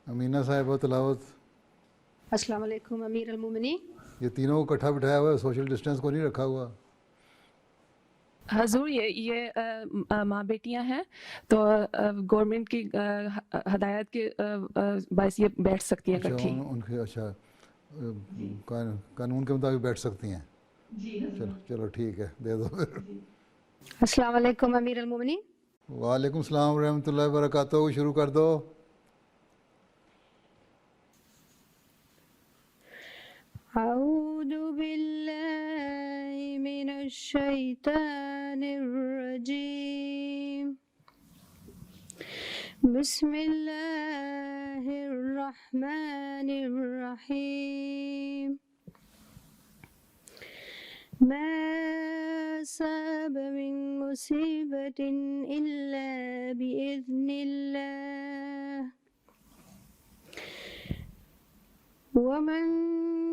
امینہ صاحبہ تلاوت. السلام علیکم امیر المومنین. یہ تینوں کو اکٹھا بٹھایا ہوا ہے, سوشل ڈسٹینس کو نہیں رکھا ہوا. حضور یہ ماں بیٹیاں ہیں تو گورنمنٹ کی ہدایت کے باعث یہ بیٹھ سکتی ہیں اکٹھی. ان کے اچھا قانون کے مطابق بیٹھ سکتی ہیں. چلو ٹھیک ہے, دے دو پھر. السلام علیکم امیر المومنین. وعلیکم السلام ورحمۃ اللہ وبرکاتہ. شروع کر دو. اعوذ باللہ من الشیطان الرجیم. بسم اللہ الرحمن الرحیم. ما أصاب من مصیبت الا بإذن اللہ ومن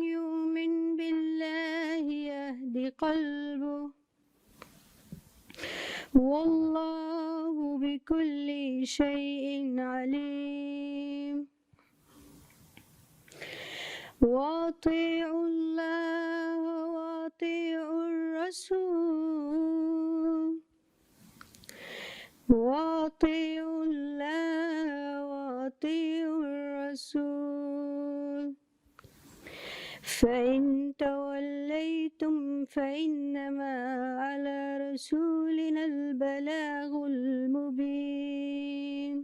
يؤمن بالله يهد قلبه والله بكل شيء عليم. وأطيعوا الله وأطيعوا الرسول وأطيعوا الله وأطيعوا الرسول فإن توليتم فإنما على رسولنا البلاغ المبين.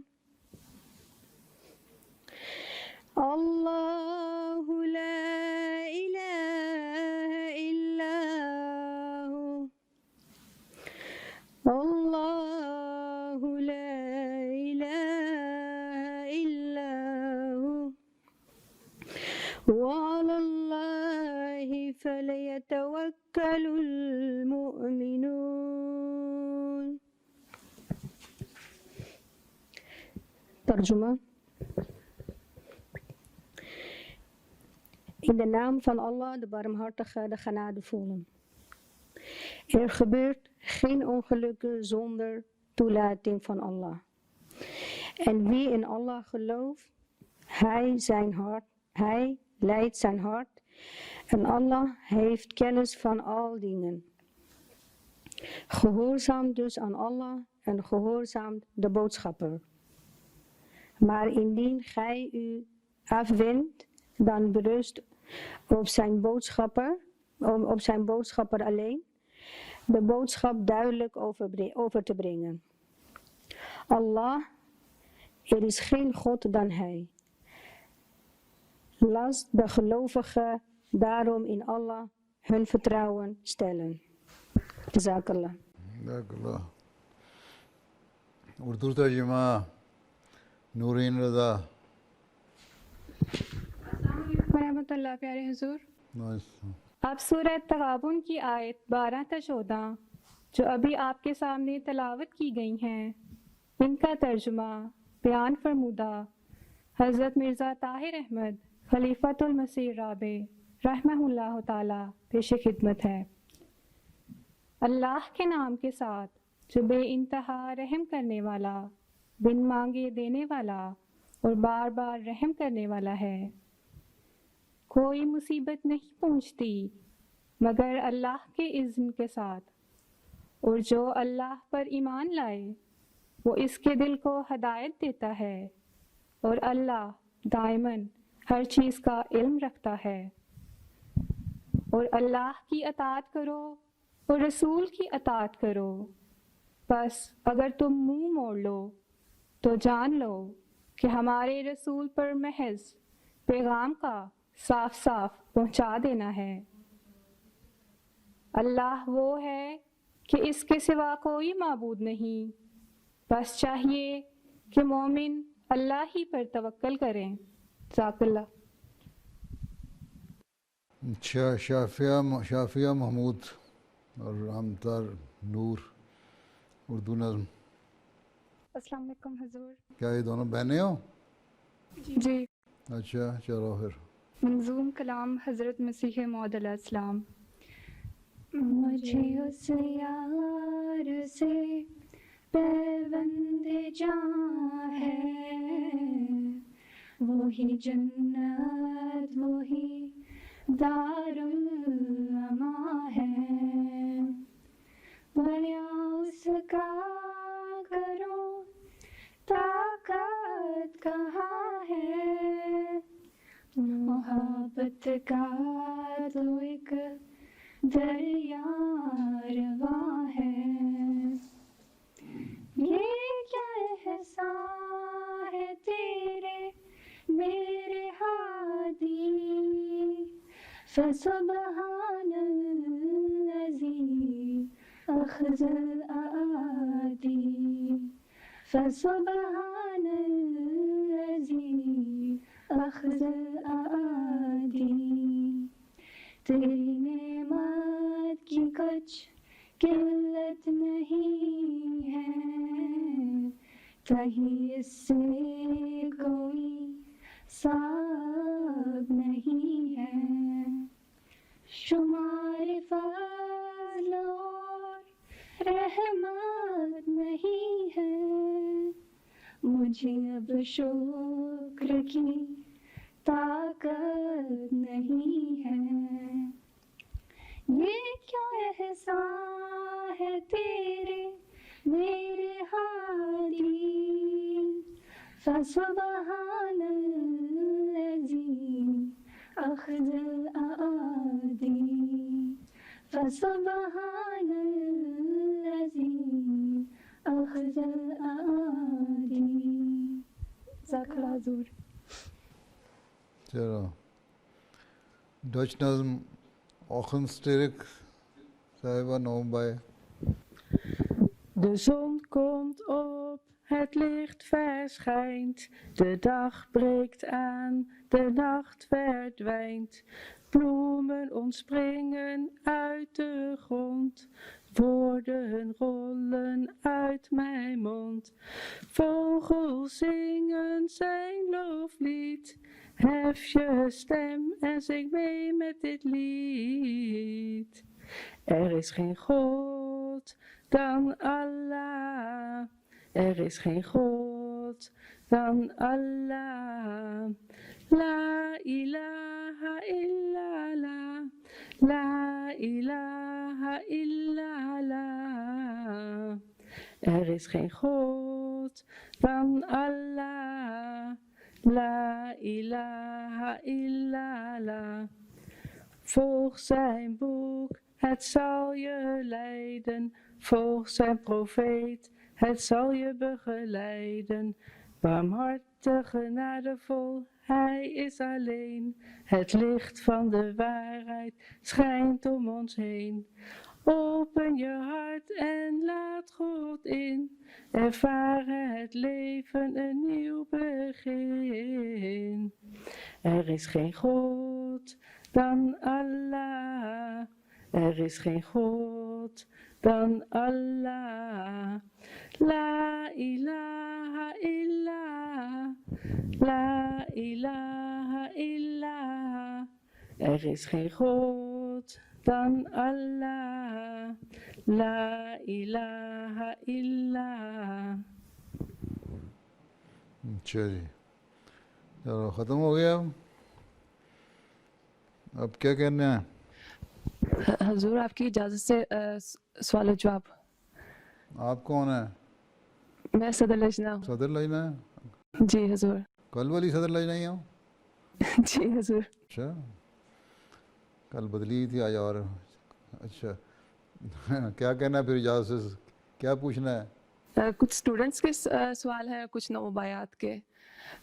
الله لا إله إلا هو الله لا إله إلا هو وعلى الله فليتوكل المؤمنون. ترجمہ. In de naam van Allah, de barmhartige, de genadevolle. Er gebeurt geen ongelukken zonder toelating van Allah. En wie in Allah gelooft, hij leidt zijn hart en Allah heeft kennis van al dingen. Gehoorzaam dus aan Allah en gehoorzaam de boodschapper. Maar indien gij u afwendt, dan berust op zijn boodschapper alleen de boodschap duidelijk over te brengen. Allah, er is geen God dan hij. Laat de gelovigen daarom in Allah hun vertrouwen stellen. Jazakallah. جزاک اردو ترجمہ نورین رضا. السلام علیکم ورحمۃ اللہ. پیارے حضور، آپ سورہ تغابن کی آیت 12 تا 14 جو ابھی آپ کے سامنے تلاوت کی گئی ہیں، ان کا ترجمہ بیان فرمودہ حضرت مرزا طاہر احمد خلیفۃ المسیح رابع رحمہ اللہ تعالی پیش خدمت ہے. اللہ کے نام کے ساتھ جو بے انتہا رحم کرنے والا، بن مانگے دینے والا اور بار بار رحم کرنے والا ہے. کوئی مصیبت نہیں پہنچتی مگر اللہ کے اذن کے ساتھ، اور جو اللہ پر ایمان لائے وہ اس کے دل کو ہدایت دیتا ہے، اور اللہ دائماً ہر چیز کا علم رکھتا ہے. اور اللہ کی اطاعت کرو اور رسول کی اطاعت کرو. بس اگر تم منہ موڑ لو تو جان لو کہ ہمارے رسول پر محض پیغام کا صاف صاف پہنچا دینا ہے. اللہ وہ ہے کہ اس کے سوا کوئی معبود نہیں، بس چاہیے کہ مومن اللہ ہی پر توکل کریں. جزاک اللہ. شافیہ محمود اور رامتار نور اردو نظم. السلام علیکم حضور. کیا یہ دونوں بہنیں ہو؟ جی. اچھا چلو پھر. منظوم کلام حضرت مسیح موعود علیہ السلام. مجھے اس یار سے پیوند جاں ہے، وہی جنت وہی دارالعما ہے، بیا اس کا کرو طاقت کہاں ہے، محبت کا تو ایک دریا رواں ہے، یہ کیا احسان ہے تیرے میرے ہادی، فسبحان الذی اخذ الأعادی، فسبحان الذی اخذ الأعادی، تیری نعمت کی کچھ قلت نہیں ہے، کہیں اس سے کوئی صاحب نہیں ہے، شمار فضل اور رحمت نہیں ہے، مجھے اب شکر کی طاقت نہیں ہے، یہ کیا احسان ہے تیرے میرے ہادی، فسبحان الذی اخذ الأعادی، فسبحان الذی اخذ الأعادی، جزاک اللہ حضور۔ چلو ڈچ نظم Ochenstierk selber noch bei. De zon komt op, het licht verschijnt, de dag breekt aan, de nacht verdwijnt. Bloemen ontspringen uit de grond, woorden rollen uit mijn mond. Vogels zingen zijn loflied, hef je stem en zing mee met dit lied. Er is geen God dan Allah, er is geen God dan Allah. La ilaha illallah, la ilaha illallah. Er is geen God dan Allah, la ilaha illallah. Volg zijn boek, het zal je leiden. Volg zijn profeet, het zal je begeleiden. Barmhartig, genadevol, hij is alleen. Het licht van de waarheid schijnt om ons heen. Open je hart en laat God in. Ervaren het leven een nieuw begin. Er is geen God dan Allah. Er is geen God dan Allah. La ilaha illallah. La ilaha illallah. Er is geen God dan Allah. La ilaha illallah. اچھا جی چلو ختم ہو گیا اب کیا کہنا ہے؟ حضور آپ کی اجازت سے سوال و جواب۔ آپ کون ہیں؟ میں صدر لجنہ ہوں۔ صدر لجنہ ہے؟ جی حضور۔ کل والی صدر لجنہ ہی ہوں؟ جی حضور۔ اچھا کل بدلی تھی آج اور اچھا کیا کہنا ہے پھر اجازت سے کیا پوچھنا ہے؟ کچھ اسٹوڈنٹس کے سوال ہیں کچھ نوبایات کے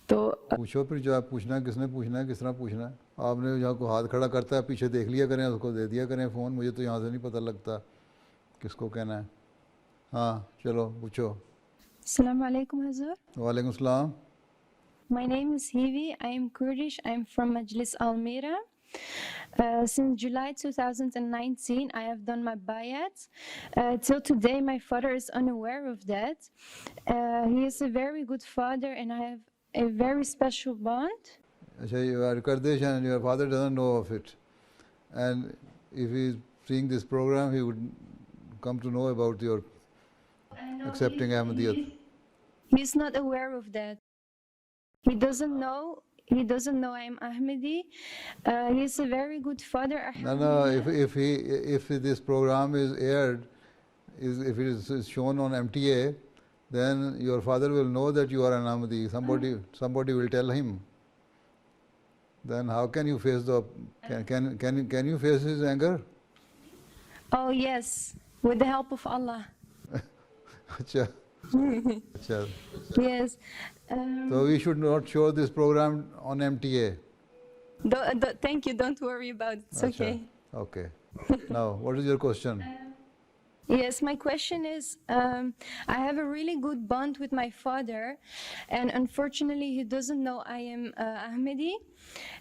تو پوچھو پھر جو آپ پوچھنا ہے کس نے پوچھنا ہے کس طرح پوچھنا ہے آپ نے جہاں کو ہاتھ کھڑا کرتا ہے پیچھے دیکھ لیا کریں اس کو دے دیا کریں فون مجھے تو یہاں سے نہیں پتہ لگتا کس کو کہنا ہے ہاں چلو پوچھو السلام علیکم حضور وعلیکم السلام My name is Hivi. I am Kurdish. I am from Majlis Almira. Since July 2019, I have done my bayat. Till today, my father is unaware of that. He is a very good father and I have a very special bond. You are Kurdish and your father doesn't know of it. And if he is seeing this program, he would come to know about your accepting Ahmadiyyat. He is not aware of that. He doesn't know he doesn't know I am Ahmadi. He's a very good father. No, if this program is aired, if it is shown on MTA, then your father will know that you are an Ahmadi. Somebody will tell him. Then how can you face can you face his anger? Oh yes, with the help of Allah. Acha. Acha. Yes. So we should not show this program on MTA. Thank you. Don't worry about it. It's okay. Okay. Now, what is your question? Yes, my question is, I have a really good bond with my father, and unfortunately he doesn't know I am Ahmadi,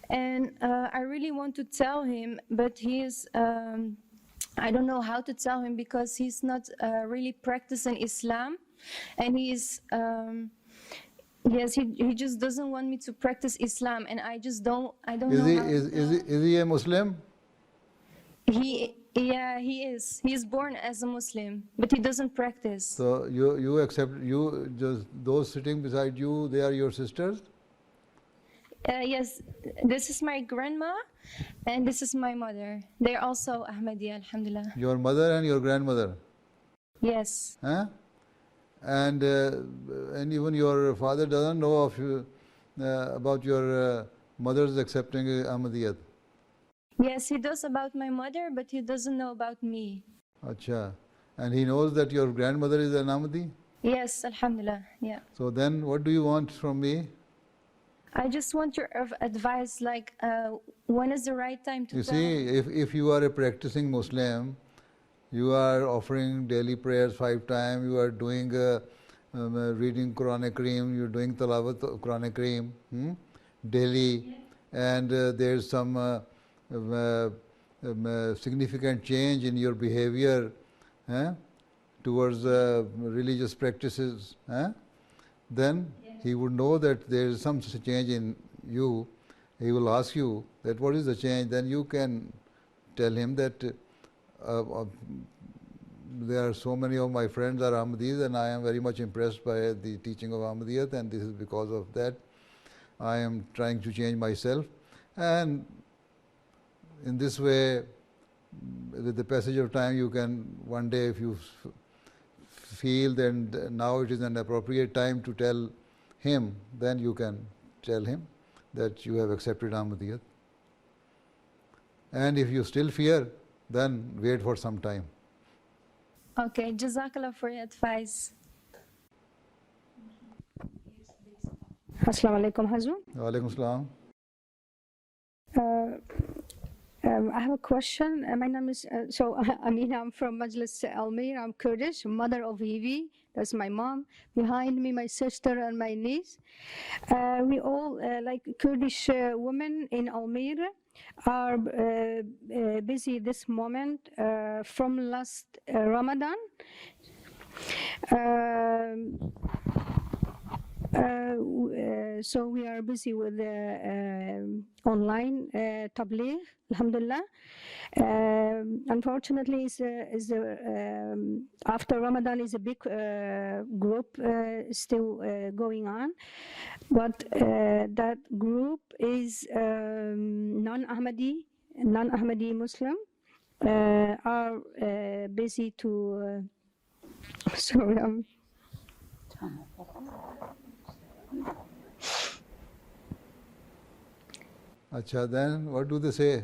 and I really want to tell him, but he is, I don't know how to tell him because he's not really practicing Islam, and he is, yes, he just doesn't want me to practice Islam, and I don't know how. Is he a Muslim? Yeah, he is. He is born as a Muslim, but he doesn't practice. So you accept, just those sitting beside you, they are your sisters? Yes, this is my grandma, and this is my mother. They're also Ahmadiyya, alhamdulillah. Your mother and your grandmother? Yes. Huh? And even your father doesn't know of you, about your mother's accepting Ahmadiyyat? Yes, he does about my mother, but he doesn't know about me. Acha. And he knows that your grandmother is an Ahmadi? Yes, alhamdulillah, yeah. So then what do you want from me? I just want your advice, like when is the right time to You tell see, if you are a practicing Muslim, you are offering daily prayers 5 times, you are doing reading Quran Kareem, you are doing Tilawat Quran Kareem daily, and there is some significant change in your behavior towards religious practices, then he would know that there is some change in you. He will ask you that what is the change. Then you can tell him that there are so many of my friends are Ahmadis and I am very much impressed by the teaching of Ahmadiyyat, and this is because of that I am trying to change myself. And in this way, with the passage of time, you can one day, if you feel that now it is an appropriate time to tell him, then you can tell him that you have accepted Ahmadiyyat. And if you still fear, then wait for some time. Okay, Jazakallah for your advice. Assalamu alaikum, Hazur. Wa alaikum salam. I have a question. My name is, Amina, I'm from Majlis Almir. I'm Kurdish, mother of Hivi. That's my mom. Behind me, my sister and my niece. We all, like Kurdish women in Almir, are busy this moment from last Ramadan. So we are busy with online tabligh, alhamdulillah. Unfortunately, after Ramadan is a big group still going on, but that group is non-Ahmadi Muslim are busy to sorry. Acha, then what do they say?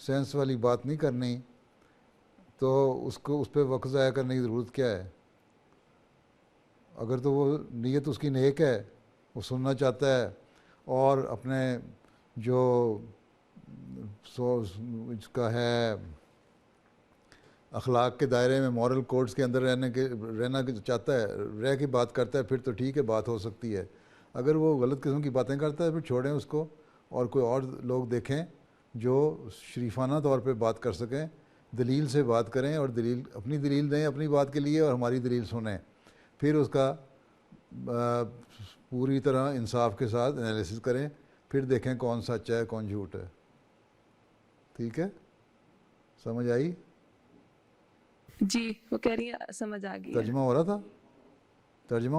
Sense والی بات نہیں کرنی تو اس پہ وقت ضائع کرنے کی ضرورت کیا ہے؟ اگر تو وہ نیت اس کی نیک ہے، وہ سننا چاہتا ہے اور اپنے جو اس کا ہے اخلاق کے دائرے میں مورل کوڈز کے اندر رہنا چاہتا ہے، رہ کے بات کرتا ہے، پھر تو ٹھیک ہے، بات ہو سکتی ہے۔ اگر وہ غلط قسم کی باتیں کرتا ہے پھر چھوڑیں اس کو، اور کوئی اور لوگ دیکھیں جو شریفانہ طور پہ بات کر سکیں، دلیل سے بات کریں، اور اپنی دلیل دیں اپنی بات کے لیے اور ہماری دلیل سنیں، پھر اس کا پوری طرح انصاف کے ساتھ انالیسس کریں، پھر دیکھیں کون سچ ہے کون جھوٹ ہے۔ ٹھیک ہے، سمجھ آئی؟ جی وہ کہہ رہی ہے سمجھ آ گئی ہے۔ ترجمہ ہو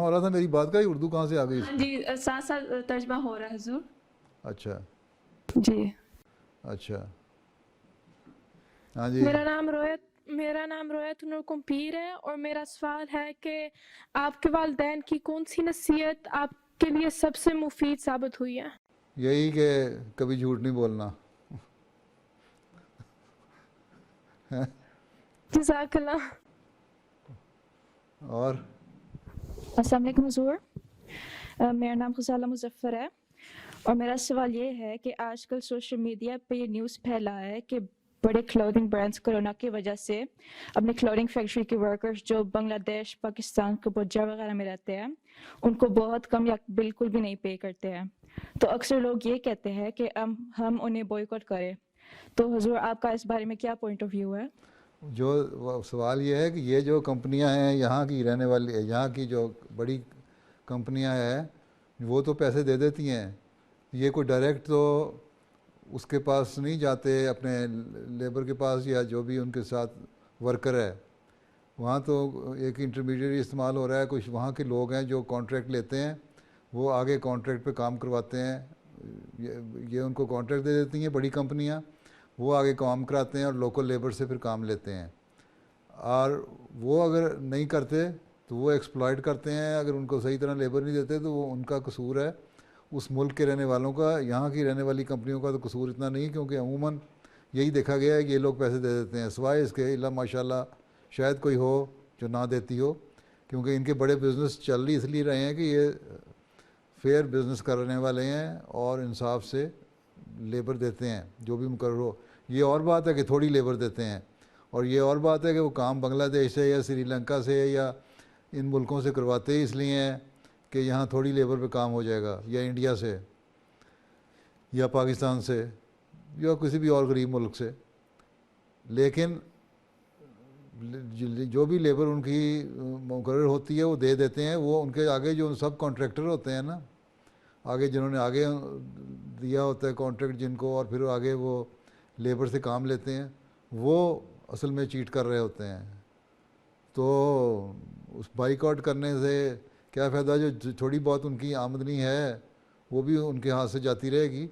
رہا تھا میری بات کا، ہی اردو کہاں سے آ گئی؟ ہاں جی ساتھ ساتھ ترجمہ ہو رہا ہے حضور۔ اچھا جی اچھا، ہاں جی۔ میرا نام رویت نور کمپیر ہے، اور میرا سوال ہے کہ آپ کے والدین کی کون سی نصیحت آپ کے لیے سب سے مفید ثابت ہوئی ہے؟ یہی کہ کبھی جھوٹ نہیں بولنا۔ جزاک اللہ۔ اور السلام علیکم حضور، میرا نام غزالہ مظفر ہے، اور میرا سوال یہ ہے کہ آج کل سوشل میڈیا پہ یہ نیوز پھیلا ہے کہ بڑے کلودنگ برانڈس کرونا کی وجہ سے اپنے کلودنگ فیکٹری کے ورکرز جو بنگلہ دیش، پاکستان، کمبوڈیا وغیرہ میں رہتے ہیں ان کو بہت کم یا بالکل بھی نہیں پے کرتے ہیں، تو اکثر لوگ یہ کہتے ہیں کہ ہم انہیں بوائکاٹ کریں، تو حضور آپ کا اس بارے میں کیا پوائنٹ آف ویو ہے؟ جو سوال یہ ہے کہ یہ جو کمپنیاں ہیں یہاں کی رہنے والی، یہاں کی جو بڑی کمپنیاں ہیں وہ تو پیسے دے دیتی ہیں، یہ کوئی ڈائریکٹ تو اس کے پاس نہیں جاتے اپنے لیبر کے پاس، یا جو بھی ان کے ساتھ ورکر ہے وہاں تو ایک انٹرمیڈیٹ استعمال ہو رہا ہے، کچھ وہاں کے لوگ ہیں جو کانٹریکٹ لیتے ہیں، وہ آگے کانٹریکٹ پہ کام کرواتے ہیں، یہ ان کو کانٹریکٹ دے دیتی ہیں بڑی کمپنیاں، وہ آگے کام کراتے ہیں اور لوکل لیبر سے پھر کام لیتے ہیں، اور وہ اگر نہیں کرتے تو وہ ایکسپلائٹ کرتے ہیں، اگر ان کو صحیح طرح لیبر نہیں دیتے تو وہ ان کا قصور ہے، اس ملک کے رہنے والوں کا، یہاں کی رہنے والی کمپنیوں کا تو قصور اتنا نہیں، کیونکہ عموماً یہی دیکھا گیا ہے کہ یہ لوگ پیسے دے دیتے ہیں، سوائے اس کے اللہ ماشاء اللہ شاید کوئی ہو جو نہ دیتی ہو، کیونکہ ان کے بڑے بزنس چل اس لیے رہے ہیں کہ یہ فیئر بزنس کرنے والے ہیں اور انصاف سے لیبر دیتے ہیں جو بھی مقرر ہو۔ یہ اور بات ہے کہ تھوڑی لیبر دیتے ہیں، اور یہ اور بات ہے کہ وہ کام بنگلہ دیش سے یا سری لنکا سے یا ان ملکوں سے کرواتے ہی اس لیے ہیں کہ یہاں تھوڑی لیبر پہ کام ہو جائے گا، یا انڈیا سے یا پاکستان سے یا کسی بھی اور غریب ملک سے، لیکن جو بھی لیبر ان کی مقرر ہوتی ہے وہ دے دیتے ہیں، وہ ان کے آگے جو سب کانٹریکٹر ہوتے ہیں نا، آگے جنہوں نے آگے دیا ہوتا ہے کانٹریکٹ جن کو، اور پھر آگے وہ لیبر سے کام لیتے ہیں، وہ اصل میں چیٹ کر رہے ہوتے ہیں۔ تو اس بائیک آؤٹ کرنے سے کیا فائدہ؟ جو تھوڑی بہت ان کی آمدنی ہے وہ بھی ان کے ہاتھ سے جاتی رہے گی،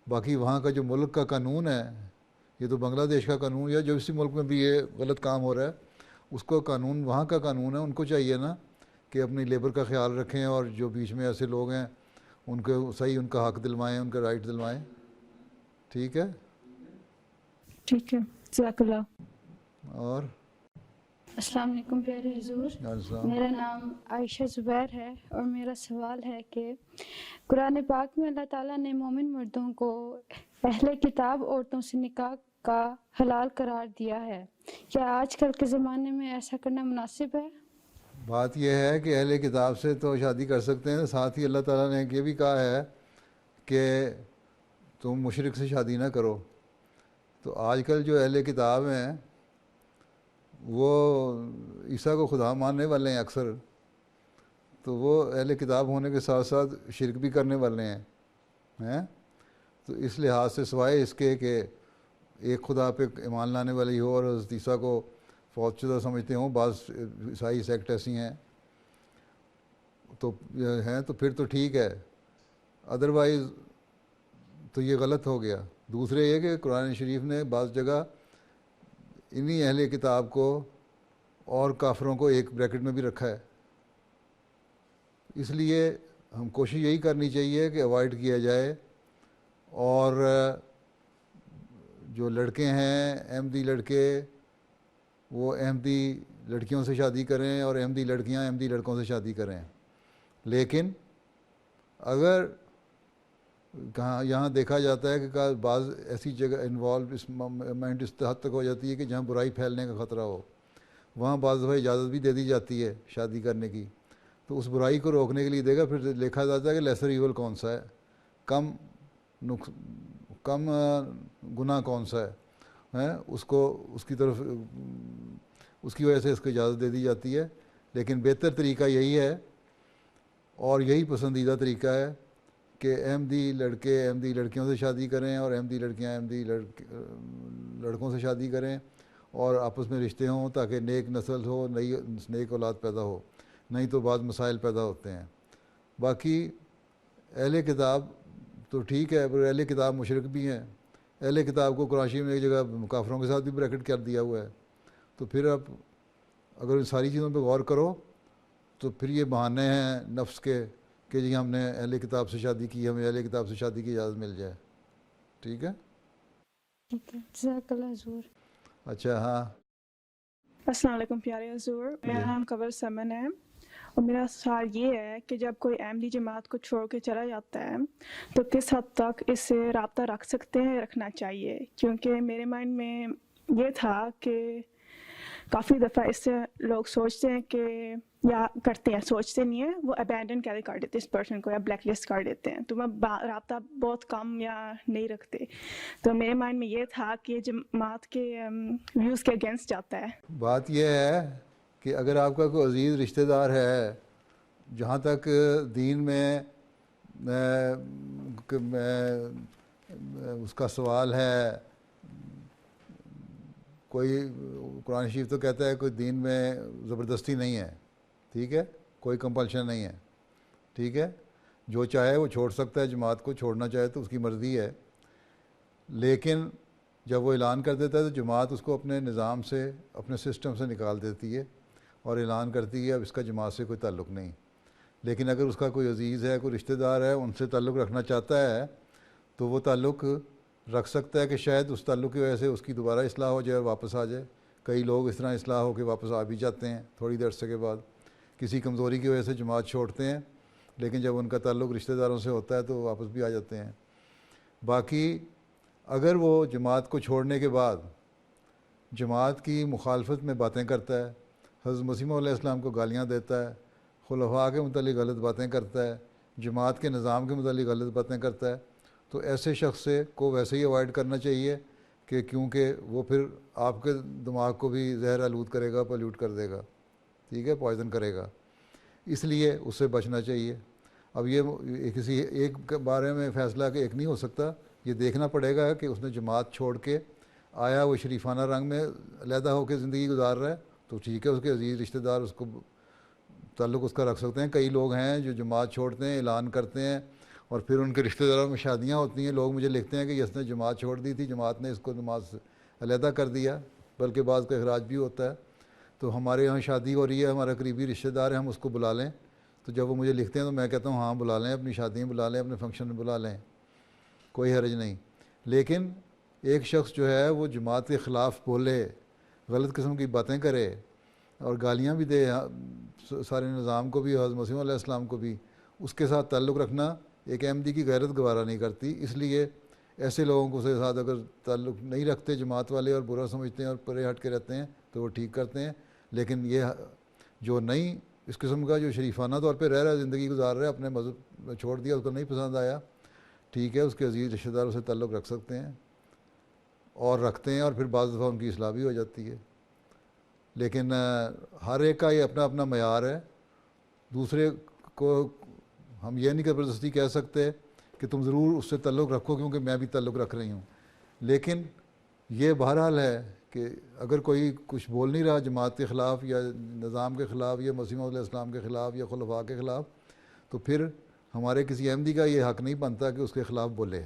باقی وہاں کا جو ملک کا قانون ہے، یہ تو بنگلہ دیش کا قانون یا جو اسی ملک میں بھی یہ غلط کام ہو رہا ہے اس کو قانون، وہاں کا قانون ہے، ان کو چاہیے نا کہ اپنی لیبر کا خیال رکھیں، اور جو بیچ میں ایسے لوگ ہیں ان کو صحیح ان کا حق دلوائیں، ان کا رائٹ دلوائیں۔ ٹھیک ہے، ٹھیک ہے، جزاک اللہ۔ اور السلام علیکم پیارے حضور، میرا نام عائشہ زبیر ہے، اور میرا سوال ہے کہ قرآن پاک میں اللہ تعالیٰ نے مومن مردوں کو اہل کتاب عورتوں سے نکاح کا حلال قرار دیا ہے، کیا آج کل کے زمانے میں ایسا کرنا مناسب ہے؟ بات یہ ہے کہ اہل کتاب سے تو شادی کر سکتے ہیں، ساتھ ہی اللہ تعالیٰ نے یہ بھی کہا ہے کہ تم مشرک سے شادی نہ کرو۔ تو آج کل جو اہل کتاب ہیں وہ عیسیٰ کو خدا ماننے والے ہیں اکثر، تو وہ اہل کتاب ہونے کے ساتھ ساتھ شرک بھی کرنے والے ہیں، تو اس لحاظ سے سوائے اس کے کہ ایک خدا پہ ایمان لانے والی ہو اور حضرت عیسیٰ کو فوت شدہ سمجھتے ہوں، بعض عیسائی سیکٹ ایسی ہیں تو پھر تو ٹھیک ہے، ادروائز تو یہ غلط ہو گیا۔ دوسرے یہ کہ قرآن شریف نے بعض جگہ انہی اہل کتاب کو اور کافروں کو ایک بریکٹ میں بھی رکھا ہے، اس لیے ہم کوشش یہی کرنی چاہیے کہ اوائڈ کیا جائے، اور جو لڑکے ہیں احمدی لڑکے وہ احمدی لڑکیوں سے شادی کریں اور احمدی لڑکیاں احمدی لڑکوں سے شادی کریں. لیکن اگر کہاں یہاں دیکھا جاتا ہے کہ بعض ایسی جگہ انوالو اس مومنٹ اس حد تک ہو جاتی ہے کہ جہاں برائی پھیلنے کا خطرہ ہو، وہاں بعض دفعہ اجازت بھی دے دی جاتی ہے شادی کرنے کی. تو اس برائی کو روکنے کے لیے دے گا، پھر دیکھا جاتا ہے کہ لیسر ایول کون سا ہے، کم گناہ کون سا ہے، اس کو اس کی طرف اس کی وجہ سے اس کو اجازت دے دی جاتی ہے. لیکن بہتر طریقہ یہی ہے اور یہی پسندیدہ طریقہ ہے کہ احمدی لڑکے احمدی لڑکیوں سے شادی کریں اور احمدی لڑکیاں احمدی لڑکوں سے شادی کریں اور آپس میں رشتے ہوں تاکہ نیک نسل ہو، نئی نیک اولاد پیدا ہو. نہیں تو بعض مسائل پیدا ہوتے ہیں. باقی اہل کتاب تو ٹھیک ہے، پر اہل کتاب مشرک بھی ہیں. اہل کتاب کو قرآن شریف میں ایک جگہ کافروں کے ساتھ بھی بریکٹ کر دیا ہوا ہے. تو پھر اب اگر ان ساری چیزوں پہ غور کرو تو پھر یہ بہانے ہیں نفس کے کہ جی ہم نے اہل کتاب سے شادی کی، ہمیں اہل کتاب سے شادی کی اجازت مل جائے. ٹھیک ہے، ٹھیک ہے، جزاک اللہ حضور. اچھا. ہاں السلام علیکم پیارے حضور، میرا نام قبر سمن ہے اور میرا سوال یہ ہے کہ جب کوئی احمدی جماعت کو چھوڑ کے چلا جاتا ہے تو کس حد تک اس سے رابطہ رکھ سکتے ہیں، رکھنا چاہیے؟ کیونکہ میرے مائنڈ میں یہ تھا کہ کافی دفعہ اس سے لوگ سوچتے ہیں کہ یا کرتے ہیں، سوچتے نہیں ہیں، وہ ابینڈن کر دیتے اس پرسن کو یا بلیک لسٹ کر دیتے ہیں، تو وہ رابطہ بہت کم یا نہیں رکھتے. تو میرے مائنڈ میں یہ تھا کہ جماعت کے ویوز کے اگینسٹ جاتا ہے. بات یہ ہے کہ اگر آپ کا کوئی عزیز رشتہ دار ہے، جہاں تک دین میں اس کا سوال ہے، کوئی قرآن شریف تو کہتا ہے کوئی دین میں زبردستی نہیں ہے، ٹھیک ہے، کوئی کمپلشن نہیں ہے، ٹھیک ہے، جو چاہے وہ چھوڑ سکتا ہے، جماعت کو چھوڑنا چاہے تو اس کی مرضی ہے. لیکن جب وہ اعلان کر دیتا ہے تو جماعت اس کو اپنے نظام سے، اپنے سسٹم سے نکال دیتی ہے اور اعلان کرتی ہے اب اس کا جماعت سے کوئی تعلق نہیں. لیکن اگر اس کا کوئی عزیز ہے، کوئی رشتہ دار ہے، ان سے تعلق رکھنا چاہتا ہے تو وہ تعلق رکھ سکتا ہے کہ شاید اس تعلق کی وجہ سے اس کی دوبارہ اصلاح ہو جائے اور واپس آ جائے. کئی لوگ اس طرح اصلاح ہو کے واپس آ بھی جاتے ہیں تھوڑی دیر عرصے کے بعد. کسی کمزوری کی وجہ سے جماعت چھوڑتے ہیں، لیکن جب ان کا تعلق رشتہ داروں سے ہوتا ہے تو واپس بھی آ جاتے ہیں. باقی اگر وہ جماعت کو چھوڑنے کے بعد جماعت کی مخالفت میں باتیں کرتا ہے، حضرت مسیح علیہ السلام کو گالیاں دیتا ہے، خلفاء کے متعلق غلط باتیں کرتا ہے، جماعت کے نظام کے متعلق غلط باتیں کرتا ہے، تو ایسے شخص سے کو ویسے ہی اوائڈ کرنا چاہیے کہ کیونکہ وہ پھر آپ کے دماغ کو بھی زہر آلود کرے گا، پلیوٹ کر دے گا، ٹھیک ہے، پوائزن کرے گا. اس لیے اس سے بچنا چاہیے. اب یہ کسی ایک بارے میں فیصلہ کہ ایک نہیں ہو سکتا، یہ دیکھنا پڑے گا کہ اس نے جماعت چھوڑ کے آیا وہ شریفانہ رنگ میں علیحدہ ہو کے زندگی گزار رہا ہے تو ٹھیک ہے، اس کے عزیز رشتہ دار اس کو تعلق اس کا رکھ سکتے ہیں. کئی لوگ ہیں جو جماعت چھوڑتے ہیں، اعلان کرتے ہیں اور پھر ان کے رشتہ داروں میں شادیاں ہوتی ہیں. لوگ مجھے لکھتے ہیں کہ اس نے جماعت چھوڑ دی تھی، جماعت نے اس کو نماز سے علیحدہ کر دیا، بلکہ بعض کا اخراج بھی ہوتا ہے. تو ہمارے یہاں شادی ہو رہی ہے، ہمارا قریبی رشتہ دار ہے، ہم اس کو بلا لیں. تو جب وہ مجھے لکھتے ہیں تو میں کہتا ہوں ہاں بلا لیں، اپنی شادی میں بلا لیں، اپنے فنکشن میں بلا لیں، کوئی حرج نہیں. لیکن ایک شخص جو ہے وہ جماعت کے خلاف بولے، غلط قسم کی باتیں کرے اور گالیاں بھی دے سارے نظام کو بھی، حضرت مسیح علیہ السلام کو بھی، اس کے ساتھ تعلق رکھنا ایک احمدی کی غیرت گوارا نہیں کرتی. اس لیے ایسے لوگوں کو سے ساتھ اگر تعلق نہیں رکھتے جماعت والے اور برا سمجھتے ہیں اور پرے ہٹ کے رہتے ہیں تو وہ ٹھیک کرتے ہیں. لیکن یہ جو نہیں اس قسم کا جو شریفانہ طور پہ رہ رہا ہے، زندگی گزار رہا ہے، اپنے مذہب چھوڑ دیا، اس کو نہیں پسند آیا، ٹھیک ہے، اس کے عزیز رشتہ داروں سے تعلق رکھ سکتے ہیں اور رکھتے ہیں، اور پھر بعض دفعہ ان کی اصلاح بھی ہو جاتی ہے. لیکن ہر ایک کا یہ اپنا اپنا معیار ہے. دوسرے کو ہم یہ نہیں زبردستی کہہ سکتے کہ تم ضرور اس سے تعلق رکھو کیونکہ میں بھی تعلق رکھ رہی ہوں. لیکن یہ بہرحال ہے کہ اگر کوئی کچھ بول نہیں رہا جماعت کے خلاف یا نظام کے خلاف یا مسیح علیہ السلام کے خلاف یا خلفاء کے خلاف، تو پھر ہمارے کسی احمدی کا یہ حق نہیں بنتا کہ اس کے خلاف بولے.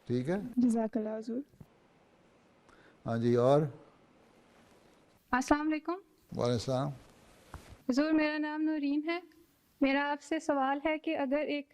ٹھیک ہے، جزاک اللہ حضور. ہاں جی. اور السلام علیکم وعلیکم السلام. حضور، میرا نام نورین ہے. میرا آپ سے سوال ہے کہ اگر ایک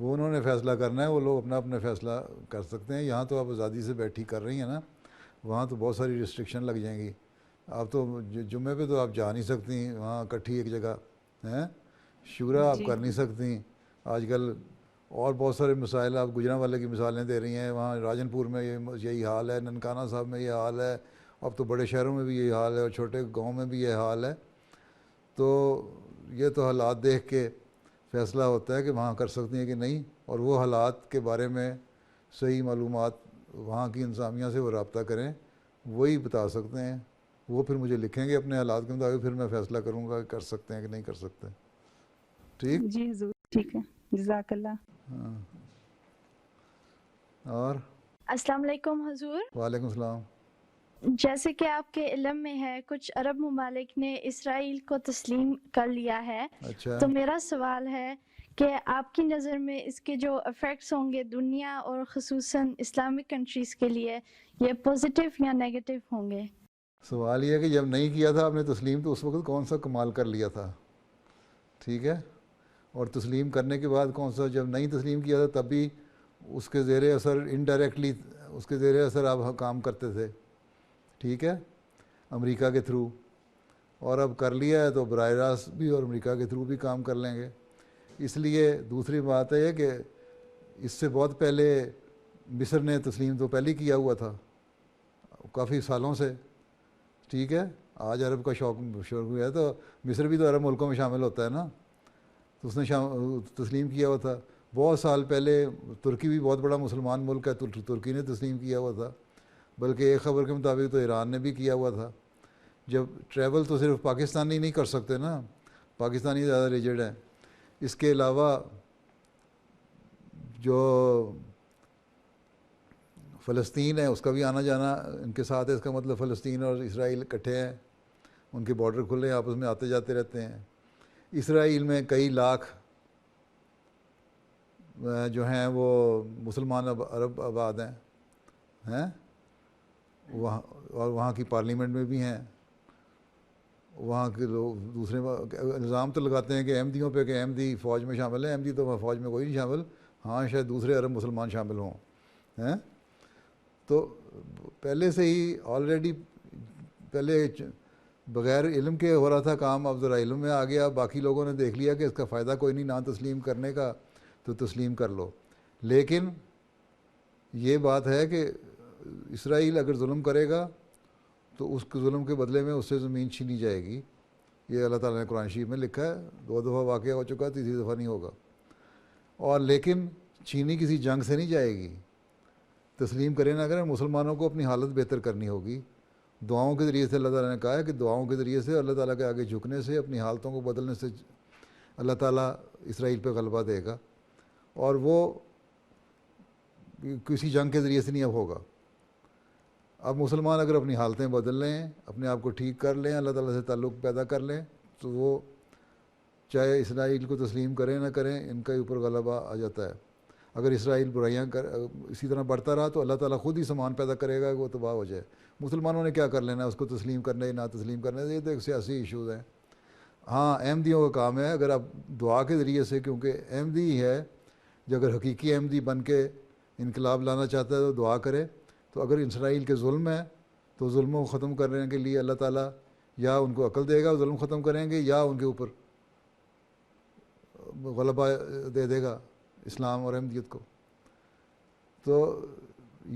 وہ انہوں نے فیصلہ کرنا ہے، وہ لوگ اپنا اپنا فیصلہ کر سکتے ہیں. یہاں تو آپ آزادی سے بیٹھی کر رہی ہیں نا، وہاں تو بہت ساری ریسٹرکشن لگ جائیں گی. آپ تو جمعے پہ تو آپ جا نہیں سکتی وہاں اکٹھی ایک جگہ ہیں، شورا آپ کر نہیں سکتی. آج کل اور بہت سارے مسائل، آپ گجرانوالے کی مثالیں دے رہی ہیں، وہاں راجن پور میں یہی حال ہے، ننکانہ صاحب میں یہ حال ہے، اب تو بڑے شہروں میں بھی یہی حال ہے اور چھوٹے گاؤں میں بھی یہ حال ہے. تو یہ تو حالات دیکھ کے فیصلہ ہوتا ہے کہ وہاں کر سکتی ہیں کہ نہیں، اور وہ حالات کے بارے میں صحیح معلومات وہاں کی انتظامیہ سے وہ رابطہ کریں، وہی بتا سکتے ہیں. وہ پھر مجھے لکھیں گے اپنے حالات کے مطابق، پھر میں فیصلہ کروں گا کہ کر سکتے ہیں کہ نہیں کر سکتے. ٹھیک جی حضور ٹھیک ہے، جزاک اللہ. ہاں. اور السلام علیکم حضور. وعلیکم السلام. جیسے کہ آپ کے علم میں ہے کچھ عرب ممالک نے اسرائیل کو تسلیم کر لیا ہے، اچھا، تو میرا سوال ہے کہ آپ کی نظر میں اس کے جو افیکٹس ہوں گے دنیا اور خصوصاً اسلامک کنٹریز کے لیے، یہ پازیٹیو یا نیگیٹو ہوں گے؟ سوال یہ ہے کہ جب نہیں کیا تھا آپ نے تسلیم تو اس وقت کون سا کمال کر لیا تھا؟ ٹھیک ہے. اور تسلیم کرنے کے بعد کون سا، جب نہیں تسلیم کیا تھا تب بھی اس کے زیر اثر انڈائریکٹلی اس کے زیر اثر آپ کام کرتے تھے. ٹھیک ہے، امریکہ کے تھرو. اور اب کر لیا ہے تو براہ راست بھی اور امریکہ کے تھرو بھی کام کر لیں گے. اس لیے دوسری بات ہے کہ اس سے بہت پہلے مصر نے تسلیم تو پہلے کیا ہوا تھا کافی سالوں سے. ٹھیک ہے، آج عرب کا شوق ہوا ہے تو مصر بھی تو عرب ملکوں میں شامل ہوتا ہے نا، تو اس نے تسلیم کیا ہوا تھا. بہت سال پہلے ترکی بھی بہت بڑا مسلمان ملک ہے، ترکی نے تسلیم کیا ہوا تھا. بلکہ ایک خبر کے مطابق تو ایران نے بھی کیا ہوا تھا. جب ٹریول تو صرف پاکستانی نہیں کر سکتے نا، پاکستانی زیادہ ریجڈ ہیں. اس کے علاوہ جو فلسطین ہے اس کا بھی آنا جانا ان کے ساتھ ہے. اس کا مطلب فلسطین اور اسرائیل اکٹھے ہیں، ان کے بارڈر کھلے ہیں، آپس میں آتے جاتے رہتے ہیں. اسرائیل میں کئی لاکھ جو ہیں وہ مسلمان عرب آباد ہیں وہاں، اور وہاں کی پارلیمنٹ میں بھی ہیں. وہاں کے لوگ دوسرے الزام تو لگاتے ہیں کہ احمدیوں پہ کہ احمدی فوج میں شامل ہیں. احمدی تو فوج میں کوئی نہیں شامل، ہاں شاید دوسرے عرب مسلمان شامل ہوں ہیں. تو پہلے سے ہی آلریڈی پہلے بغیر علم کے ہو رہا تھا کام، اب ذرا علم میں آ گیا. باقی لوگوں نے دیکھ لیا کہ اس کا فائدہ کوئی نہیں نہ تسلیم کرنے کا، تو تسلیم کر لو. لیکن یہ بات ہے کہ اسرائیل اگر ظلم کرے گا تو اس کے ظلم کے بدلے میں اس سے زمین چھینی جائے گی. یہ اللہ تعالیٰ نے قرآن شریف میں لکھا ہے، 2 دفعہ واقعہ ہو چکا، تیسری دفعہ نہیں ہوگا. اور لیکن چھینی کسی جنگ سے نہیں جائے گی. تسلیم کریں نہ کریں، مسلمانوں کو اپنی حالت بہتر کرنی ہوگی. دعاؤں کے ذریعے سے اللہ تعالیٰ نے کہا ہے کہ دعاؤں کے ذریعے سے اللہ تعالیٰ کے آگے جھکنے سے، اپنی حالتوں کو بدلنے سے اللہ تعالیٰ اسرائیل پہ غلبہ دے گا. اور وہ کسی جنگ کے ذریعے سے نہیں اب ہوگا. اب مسلمان اگر اپنی حالتیں بدل لیں، اپنے آپ کو ٹھیک کر لیں، اللہ تعالیٰ سے تعلق پیدا کر لیں، تو وہ چاہے اسرائیل کو تسلیم کریں نہ کریں ان کے اوپر غلبہ آ جاتا ہے. اگر اسرائیل برائیاں اسی طرح بڑھتا رہا تو اللہ تعالیٰ خود ہی سامان پیدا کرے گا کہ وہ تباہ ہو جائے. مسلمانوں نے کیا کر لینا ہے اس کو تسلیم کرنے یا نہ تسلیم کرنے سے؟ یہ تو ایک سیاسی ایشوز ہیں. ہاں احمدیوں کا کام ہے، اگر آپ دعا کے ذریعے سے، کیونکہ احمدی ہی ہے جو اگر حقیقی احمدی بن کے انقلاب لانا چاہتا ہے تو دعا کرے. تو اگر اسرائیل کے ظلم ہے تو ظلموں کو ختم کرنے کے لیے اللہ تعالیٰ یا ان کو عقل دے گا، ظلم ختم کریں گے، یا ان کے اوپر غلبہ دے گا اسلام اور احمدیت کو. تو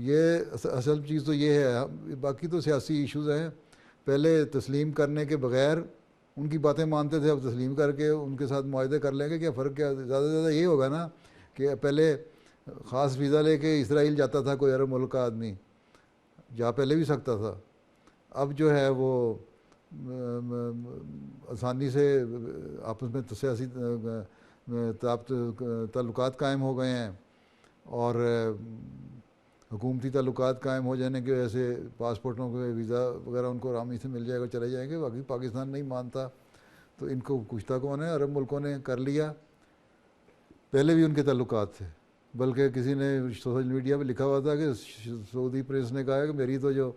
یہ اصل چیز تو یہ ہے. باقی تو سیاسی ایشوز ہیں. پہلے تسلیم کرنے کے بغیر ان کی باتیں مانتے تھے، اب تسلیم کر کے ان کے ساتھ معاہدے کر لیں گے. کیا فرق، کیا زیادہ سے زیادہ یہ ہوگا نا کہ پہلے خاص ویزا لے کے اسرائیل جاتا تھا کوئی عرب ملک کا آدمی، جا پہلے بھی سکتا تھا. اب جو ہے وہ آسانی سے آپس میں سیاسی تعلقات قائم ہو گئے ہیں، اور حکومتی تعلقات قائم ہو جانے کی وجہ سے پاسپورٹوں کے ویزا وغیرہ ان کو آرام سے مل جائے گا، چلے جائیں گے. باقی پاکستان نہیں مانتا تو ان کو پوچھتا کون ہے؟ عرب ملکوں نے کر لیا. پہلے بھی ان کے تعلقات تھے، بلکہ کسی نے سوشل میڈیا پہ لکھا ہوا تھا کہ سعودی پریس نے کہا ہے کہ میری تو جو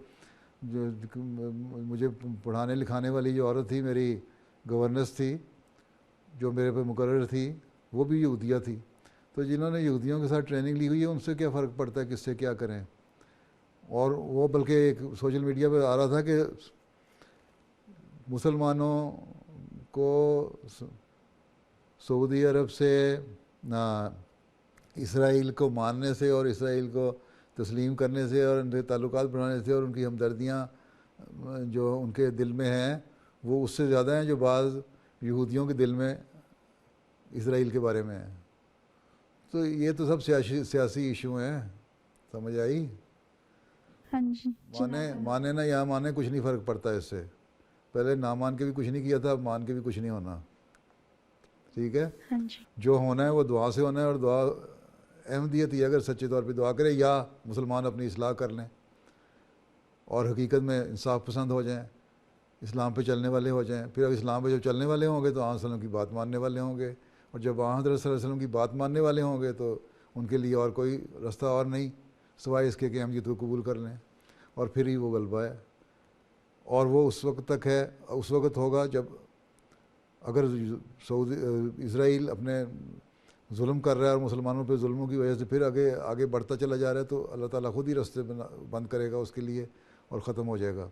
مجھے پڑھانے لکھانے والی جو عورت تھی، میری گورننس تھی جو میرے پہ مقرر تھی، وہ بھی یہودیہ تھی. تو جنہوں نے یہودیوں کے ساتھ ٹریننگ لی ہوئی ہے ان سے کیا فرق پڑتا ہے کس سے کیا کریں. اور وہ بلکہ ایک سوشل میڈیا پہ آ رہا تھا کہ مسلمانوں کو سعودی عرب سے اسرائیل کو ماننے سے اور اسرائیل کو تسلیم کرنے سے اور ان کے تعلقات بڑھانے سے اور ان کی ہمدردیاں جو ان کے دل میں ہیں وہ اس سے زیادہ ہیں جو بعض یہودیوں کے دل میں اسرائیل کے بارے میں ہیں. تو یہ تو سب سیاسی ایشو ہیں. سمجھ آئی؟ ہاں جی. مانے نہ یا مانے کچھ نہیں فرق پڑتا اس سے. پہلے نہ مان کے بھی کچھ نہیں کیا تھا, اب مان کے بھی کچھ نہیں ہونا. ٹھیک ہے؟ ہاں جی. جو ہونا ہے وہ دعا سے ہونا ہے, اور دعا احمدیت یہ اگر سچے طور پہ دعا کرے یا مسلمان اپنی اصلاح کر لیں اور حقیقت میں انصاف پسند ہو جائیں, اسلام پہ چلنے والے ہو جائیں. پھر اب اسلام پہ جب چلنے والے ہوں گے تو آن وسلم کی بات ماننے والے ہوں گے, اور جب آن حضرت صلی اللہ علیہ وسلم کی بات ماننے والے ہوں گے تو ان کے لیے اور کوئی رستہ اور نہیں سوائے اس کے کہ ہم یہ تو قبول کر لیں, اور پھر ہی وہ غلبہ ہے. اور وہ اس وقت تک ہے, اس وقت ہوگا جب اگر اسرائیل اپنے ظلم کر رہا ہے اور مسلمانوں پہ ظلموں کی وجہ سے پھر آگے بڑھتا چلا جا رہا ہے تو اللہ تعالیٰ خود ہی راستے بند کرے گا اس کے لیے اور ختم ہو جائے گا.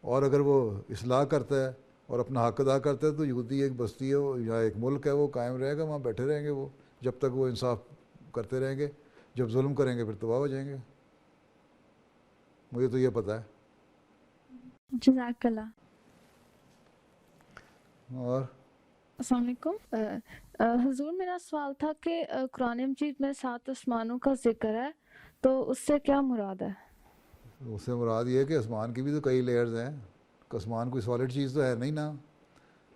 اور اگر وہ اصلاح کرتا ہے اور اپنا حق ادا کرتا ہے تو یہودی ایک بستی ہے یا ایک ملک ہے وہ قائم رہے گا, وہاں بیٹھے رہیں گے وہ جب تک وہ انصاف کرتے رہیں گے. جب ظلم کریں گے پھر تباہ ہو جائیں گے. مجھے تو یہ پتہ ہے. جزاک اللہ. اور السلام علیکم. حضور میرا سوال تھا کہ قرآن مجید میں 7 آسمانوں کا ذکر ہے, تو اس سے کیا مراد ہے؟ اس سے مراد یہ ہے کہ آسمان کی بھی تو کئی لیئرز ہیں. آسمان کوئی سالڈ چیز تو ہے نہیں نا,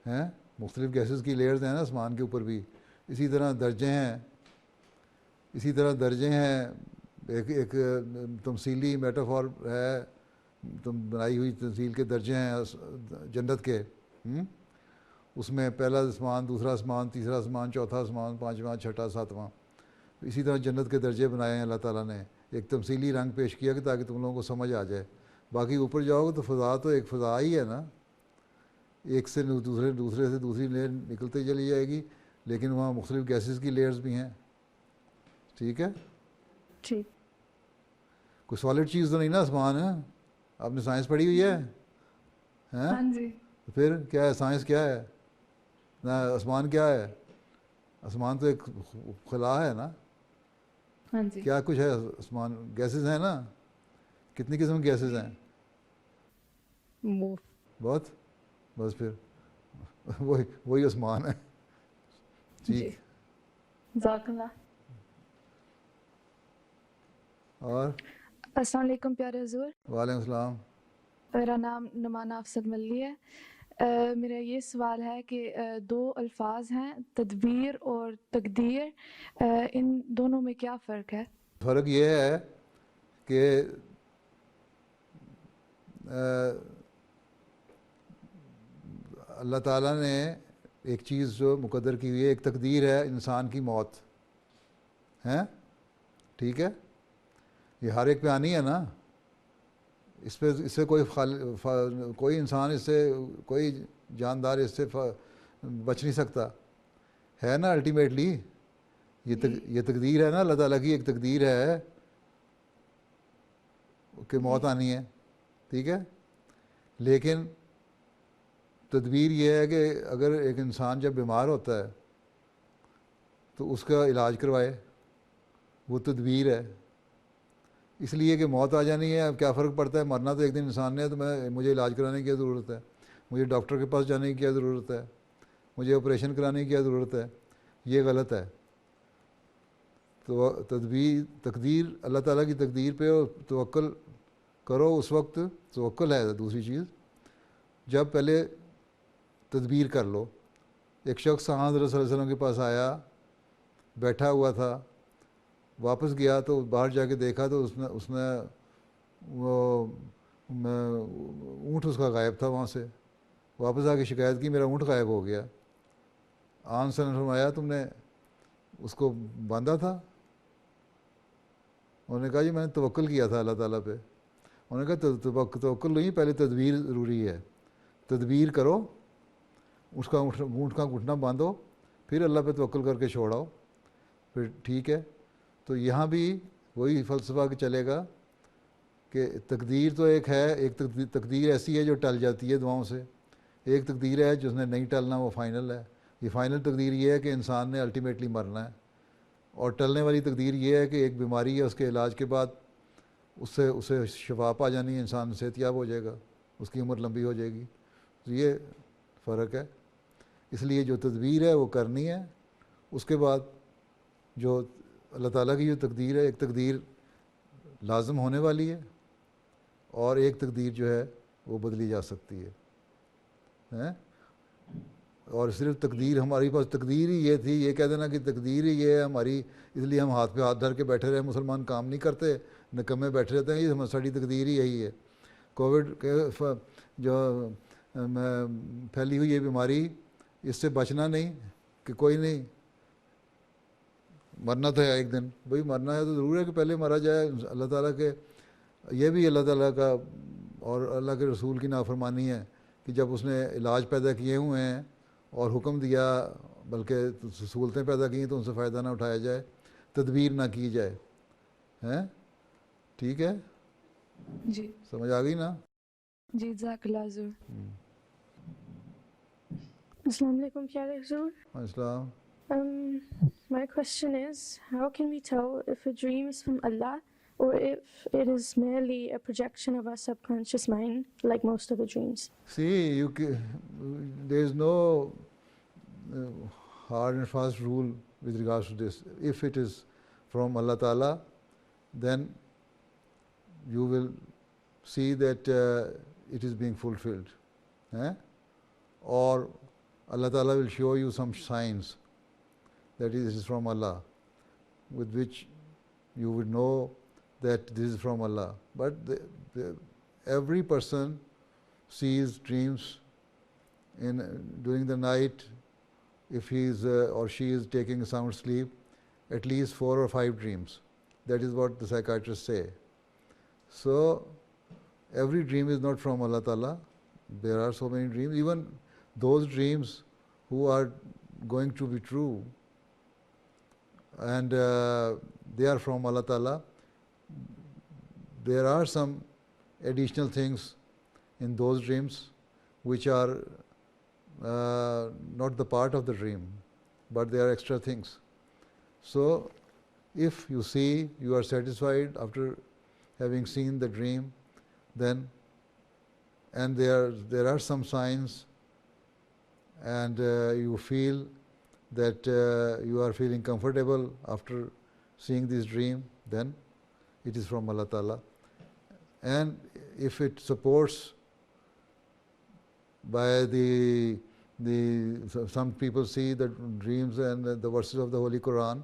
ہیں مختلف گیسز کی لیئرز ہیں نا آسمان کے اوپر بھی. اسی طرح درجے ہیں. ایک تمثیلی میٹافور ہے, بنائی ہوئی تمثیل کے درجے ہیں جنت کے. اس میں پہلا آسمان, دوسرا آسمان, تیسرا آسمان, چوتھا آسمان, پانچواں, چھٹا, ساتواں. اسی طرح جنت کے درجے بنائے ہیں اللہ تعالیٰ نے, ایک تمثیلی رنگ پیش کیا کہ تاکہ تم لوگوں کو سمجھ آ جائے. باقی اوپر جاؤ گے تو فضا تو ایک فضا ہی ہے نا, ایک سے دوسرے سے دوسری لیئر نکلتے چلی جائے گی, لیکن وہاں مختلف گیسز کی لیئرز بھی ہیں. ٹھیک ہے؟ ٹھیک. کوئی سالڈ چیز تو نہیں نا آسمان ہے. آپ نے سائنس پڑھی ہوئی ہے؟ ہاں جی. پھر کیا ہے سائنس, کیا ہے نہ آسمان کیا ہے؟ آسمان تو ایک خلا ہے نا. ہاں جی. کیا کچھ ہے آسمان؟ گیسز ہیں نا. کتنی قسم کی گیسز ہیں؟ بہت. بس پھر وہی آسمان ہے. ٹھیک. جزاک اللہ. اور السلام علیکم پیارے حضور. وعلیکم السلام. میرا نام نمانہ افضل ملی ہے. میرا یہ سوال ہے کہ 2 الفاظ ہیں تدبیر اور تقدیر, ان دونوں میں کیا فرق ہے؟ فرق یہ ہے کہ اللہ تعالیٰ نے ایک چیز جو مقدر کی ہوئی ہے, ایک تقدیر ہے انسان کی موت ہے. ٹھیک ہے؟ یہ ہر ایک پہ آنی ہے نا. اس سے کوئی انسان اس سے, کوئی جاندار اس سے بچ نہیں سکتا ہے نا. الٹیمیٹلی یہ تقدیر ہے نا, اللہ تعالیٰ کی ایک تقدیر ہے کہ موت آنی ہے. ٹھیک ہے؟ لیکن تدبیر یہ ہے کہ اگر ایک انسان جب بیمار ہوتا ہے تو اس کا علاج کروائے, وہ تدبیر ہے. اس لیے کہ موت آ جانی ہے, اب کیا فرق پڑتا ہے, مرنا تو ایک دن انسان نے ہے, تو مجھے علاج کرانے کی کیا ضرورت ہے, مجھے ڈاکٹر کے پاس جانے کی کیا ضرورت ہے, مجھے آپریشن کرانے کی کیا ضرورت ہے. یہ غلط ہے. تو تقدیر اللہ تعالیٰ کی تقدیر پہ توکل کرو. اس وقت توکل ہے دوسری چیز, جب پہلے تدبیر کر لو. ایک شخص حضرت صلی اللہ علیہ وسلم کے پاس آیا, بیٹھا ہوا تھا, واپس گیا تو باہر جا کے دیکھا تو اس نے وہ اونٹ اس کا غائب تھا. وہاں سے واپس آ کے شکایت کی میرا اونٹ غائب ہو گیا. آن سے فرمایا تم نے اس کو باندھا تھا؟ انہوں نے کہا جی میں نے توکل کیا تھا اللہ تعالیٰ پہ. انہوں نے کہا توکل نہیں, پہلے تدبیر ضروری ہے. تدبیر کرو, اس کا اونٹ کا گھٹنا باندھو, پھر اللہ پہ توکل کر کے چھوڑاؤ. پھر ٹھیک ہے. تو یہاں بھی وہی فلسفہ چلے گا کہ تقدیر تو ایک ہے, ایک تقدیر ایسی ہے جو ٹل جاتی ہے دعاؤں سے, ایک تقدیر ہے جس نے نہیں ٹلنا, وہ فائنل ہے. یہ فائنل تقدیر یہ ہے کہ انسان نے الٹیمیٹلی مرنا ہے, اور ٹلنے والی تقدیر یہ ہے کہ ایک بیماری ہے, اس کے علاج کے بعد اسے شفا پا جانی ہے, انسان صحت یاب ہو جائے گا, اس کی عمر لمبی ہو جائے گی. تو یہ فرق ہے. اس لیے جو تدبیر ہے وہ کرنی ہے. اس کے بعد جو اللہ تعالیٰ کی جو تقدیر ہے, ایک تقدیر لازم ہونے والی ہے اور ایک تقدیر جو ہے وہ بدلی جا سکتی ہے. اور صرف تقدیر, ہماری پاس تقدیر ہی یہ تھی, یہ کہہ دینا کہ تقدیر ہی یہ ہے ہماری, اس لیے ہم ہاتھ پہ ہاتھ دھر کے بیٹھے رہے, مسلمان کام نہیں کرتے, نکمے بیٹھے رہتے ہیں, یہ ہماری تقدیر ہی یہی ہے. کووڈ کے جو پھیلی ہوئی یہ بیماری, اس سے بچنا نہیں کہ کوئی نہیں, مرنا تو ہے ایک دن, بھائی مرنا ہے تو ضرور ہے کہ پہلے مرا جائے. اللہ تعالیٰ کے یہ بھی اللہ تعالیٰ کا اور اللہ کے رسول کی نافرمانی ہے کہ جب اس نے علاج پیدا کیے ہوئے ہیں اور حکم دیا, بلکہ سہولتیں پیدا کی تو ان سے فائدہ نہ اٹھایا جائے, تدبیر نہ کی جائے. ہیں ٹھیک ہے, جی سمجھ آ گئی نا؟ جی جزاک اللہ حضور. Assalamu alaikum, Pyare Huzur. السلام. My question is, how can we tell if a dream is from Allah or if it is merely a projection of our subconscious mind, like most of the dreams? See, there is no hard and fast rule with regards to this. If it is from Allah Ta'ala, then you will see that it is being fulfilled. Or Allah Ta'ala will show you some signs that this is from Allah, with which you would know that this is from Allah. But every person sees dreams during the night. If he is or she is taking a sound sleep, at least 4 or 5 dreams. That is what the psychiatrists say. So every dream is not from Allah Ta'ala. There are so many dreams. Even those dreams who are going to be true and they are from Allah Ta'ala, there are some additional things in those dreams which are not the part of the dream, but they are extra things. So if you see, you are satisfied after having seen the dream, then, and there are some signs, and you feel that you are feeling comfortable after seeing this dream, then it is from Allah Ta'ala. And if it supports by some people see the dreams and the verses of the Holy Quran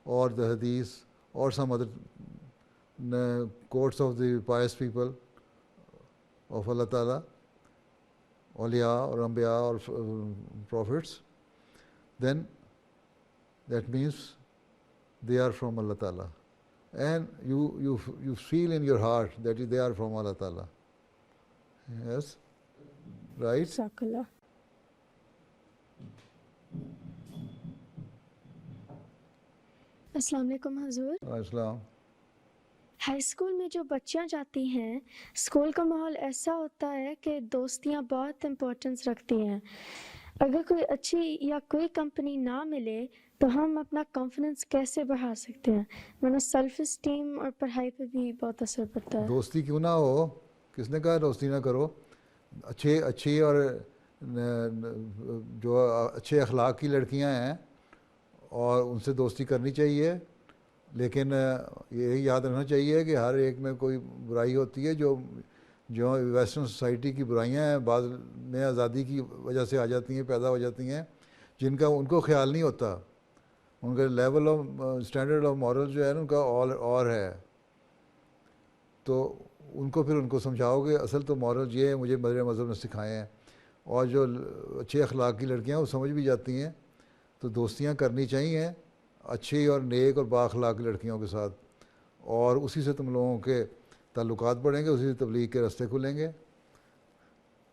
or the Hadith or some other quotes of the pious people of Allah Ta'ala, awliya or anbiya or prophets, then that means they are from Allah Ta'ala. And you feel in your heart that they are from Allah Ta'ala. Yes? Right? Jazakallah. السلام علیکم حضور. السلام. High school میں جو بچیاں جاتی ہیں، school کا ماحول ایسا ہوتا ہے کہ دوستیاں بہت امپورٹنس رکھتی ہیں. اگر کوئی اچھی یا کوئی کمپنی نہ ملے تو ہم اپنا کانفیڈنس کیسے بڑھا سکتے ہیں؟ ورنہ سیلف اسٹیم اور پڑھائی پہ بھی بہت اثر پڑتا ہے. دوستی کیوں نہ ہو؟ کس نے کہا دوستی نہ کرو؟ اچھی اور جو اچھے اخلاق کی لڑکیاں ہیں اور ان سے دوستی کرنی چاہیے، لیکن یہی یاد رکھنا چاہیے کہ ہر ایک میں کوئی برائی ہوتی ہے. جو ویسٹرن سوسائٹی کی برائیاں ہیں، بعض میں آزادی کی وجہ سے آ جاتی ہیں، پیدا ہو جاتی ہیں، جن کا ان کو خیال نہیں ہوتا. ان کا level of standard of moral جو ہے نا ان کا اور ہے. تو ان کو پھر ان کو سمجھاؤ کہ اصل تو مورل یہ ہے مجھے میرے مذہب نے سکھائے ہیں. اور جو اچھے اخلاق کی لڑکیاں وہ سمجھ بھی جاتی ہیں. تو دوستیاں کرنی چاہیے اچھی اور نیک اور با اخلاق لڑکیوں کے ساتھ، اور اسی سے تم لوگوں کے تعلقات بڑھیں گے، اسی سے تبلیغ کے راستے کھلیں گے.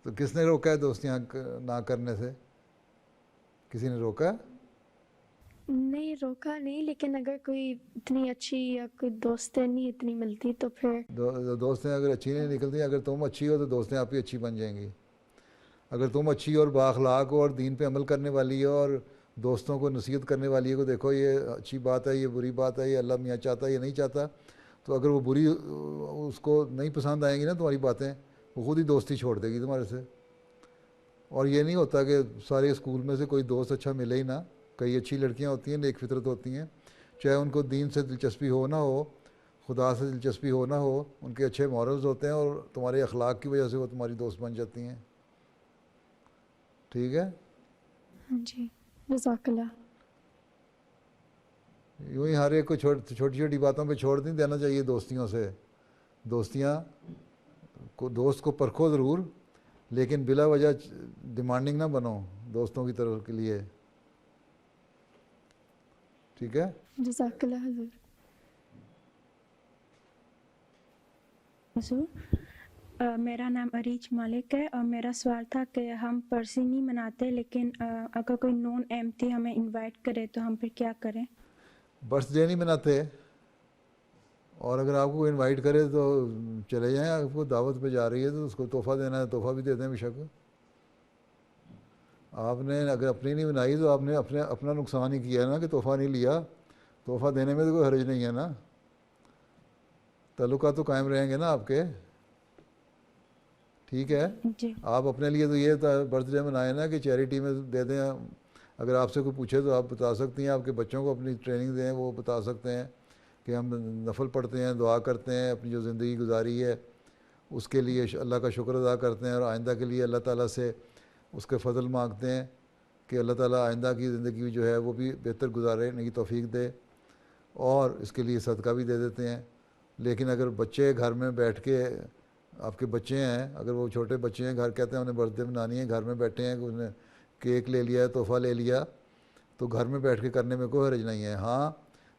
تو کس نے روکا ہے دوستیاں نہ کرنے سے؟ کسی نے روکا ہے؟ نہیں روکا نہیں، لیکن اگر کوئی اتنی اچھی یا کوئی دوستیں نہیں اتنی ملتی تو پھر دوستیں اگر اچھی نہیں نکلتی، اگر تم اچھی ہو تو دوستیں آپ ہی اچھی بن جائیں گی. اگر تم اچھی اور بااخلاق ہو اور دین پہ عمل کرنے والی ہو اور دوستوں کو نصیحت کرنے والی ہے کہ دیکھو یہ اچھی بات ہے، یہ بری بات ہے، یہ اللہ میاں چاہتا ہے، یہ نہیں چاہتا، تو اگر وہ بری اس کو نہیں پسند آئیں گی نا تمہاری باتیں، وہ خود ہی دوستی چھوڑ دے گی تمہارے سے. اور یہ نہیں ہوتا کہ سارے اسکول میں سے کوئی دوست اچھا ملے ہی نہ. کئی اچھی لڑکیاں ہوتی ہیں، نیک فطرت ہوتی ہیں، چاہے ان کو دین سے دلچسپی ہو نہ ہو، خدا سے دلچسپی ہو نہ ہو، ان کے اچھے مورلز ہوتے ہیں اور تمہارے اخلاق کی وجہ سے وہ تمہاری دوست بن جاتی ہیں. ٹھیک ہے. ہاں جی جزاک اللہ. یوں ہی ہر ایک کو چھوٹی چھوٹی باتوں پہ چھوڑ نہیں دینا چاہیے دوستیوں سے. دوستیاں کو دوست کو پرکھو ضرور، لیکن بلا وجہ ڈیمانڈنگ نہ بنو دوستوں کی طرف کے لیے. ٹھیک ہے. جزاک اللہ حضور. حضور میرا نام اریج مالک ہے اور میرا سوال تھا کہ ہم پرسی نہیں مناتے، لیکن اگر کوئی نون احمدی ہمیں انوائٹ کرے تو ہم پھر کیا کریں؟ برتھ ڈے نہیں مناتے، اور اگر آپ کو کوئی انوائٹ کرے تو چلے جائیں. آپ کو دعوت پہ جا رہی ہے تو اس کو تحفہ دینا ہے، تحفہ بھی دے دیں بے شک. آپ نے اگر اپنی نہیں بنائی تو آپ نے اپنا نقصان ہی کیا ہے نا کہ تحفہ نہیں لیا. تحفہ دینے میں تو کوئی حرج نہیں ہے نا، تعلقات تو قائم رہیں گے نا آپ کے. ٹھیک ہے. جی آپ اپنے لیے تو یہ برتھ ڈے منائے نا کہ چیریٹی میں دے دیں. اگر آپ سے کوئی پوچھے تو آپ بتا سکتی ہیں، آپ کے بچوں کو اپنی ٹریننگ دیں، وہ بتا سکتے ہیں کہ ہم نفل پڑھتے ہیں، دعا کرتے ہیں، اپنی جو زندگی گزاری ہے اس کے لیے اللہ کا شکر ادا کرتے ہیں، اور آئندہ کے لیے اللہ تعالیٰ سے اس کے فضل مانگتے ہیں کہ اللہ تعالیٰ آئندہ کی زندگی جو ہے وہ بھی بہتر گزارنے کی توفیق دے، اور اس کے لیے صدقہ بھی دے دیتے ہیں. لیکن اگر بچے گھر میں بیٹھ کے، آپ کے بچے ہیں، اگر وہ چھوٹے بچے ہیں، گھر کہتے ہیں انہیں برتھ ڈے منانی ہے، گھر میں بیٹھے ہیں، اس نے کیک لے لیا ہے، تحفہ لے لیا، تو گھر میں بیٹھ کے کرنے میں کوئی حرج نہیں ہے. ہاں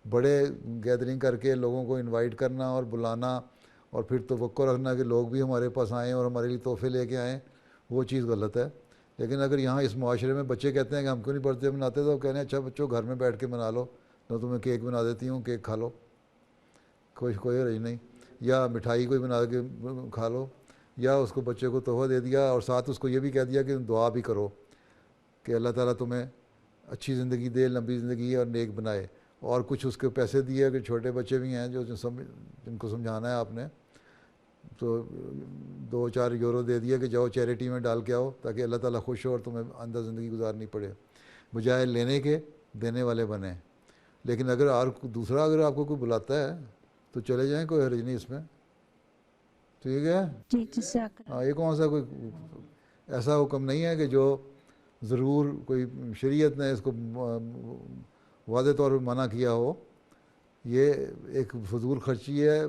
بڑے گیدرنگ کر کے لوگوں کو انوائٹ کرنا اور بلانا اور پھر توقع رکھنا کہ لوگ بھی ہمارے پاس آئیں اور ہمارے لیے تحفے لے کے آئیں، وہ چیز غلط ہے. لیکن اگر یہاں اس معاشرے میں بچے کہتے ہیں کہ ہم کیوں نہیں برتھ ڈے مناتے، تو کہنے ہیں اچھا بچوں گھر میں بیٹھ کے منا لو، تو تمہیں کیک بنا دیتی ہوں، کیک کھا لو، کوئی حرج نہیں. یا مٹھائی کوئی بنا کے کھا لو، یا اس کو بچے کو تحفہ دے دیا اور ساتھ اس کو یہ بھی کہہ دیا کہ دعا بھی کرو کہ اللہ تعالیٰ تمہیں اچھی زندگی دے، لمبی زندگی اور نیک بنائے. اور کچھ اس کے پیسے دیے کہ چھوٹے بچے بھی ہیں جن کو سمجھانا ہے آپ نے، تو 2-4 یورو دے دیا کہ جاؤ چیریٹی میں ڈال کے آؤ تاکہ اللہ تعالیٰ خوش ہو اور تمہیں آئندہ زندگی گزارنی پڑے. بجائے لینے کے دینے والے بنیں. لیکن اگر اور دوسرا اگر آپ کو کوئی بلاتا ہے تو چلے جائیں، کوئی حرج نہیں اس میں. ٹھیک ہے. جی جزاک اللہ. ہاں یہ کون سا کوئی ایسا حکم نہیں ہے کہ جو ضرور کوئی شریعت نے اس کو واضح طور پر منع کیا ہو. یہ ایک فضول خرچی ہے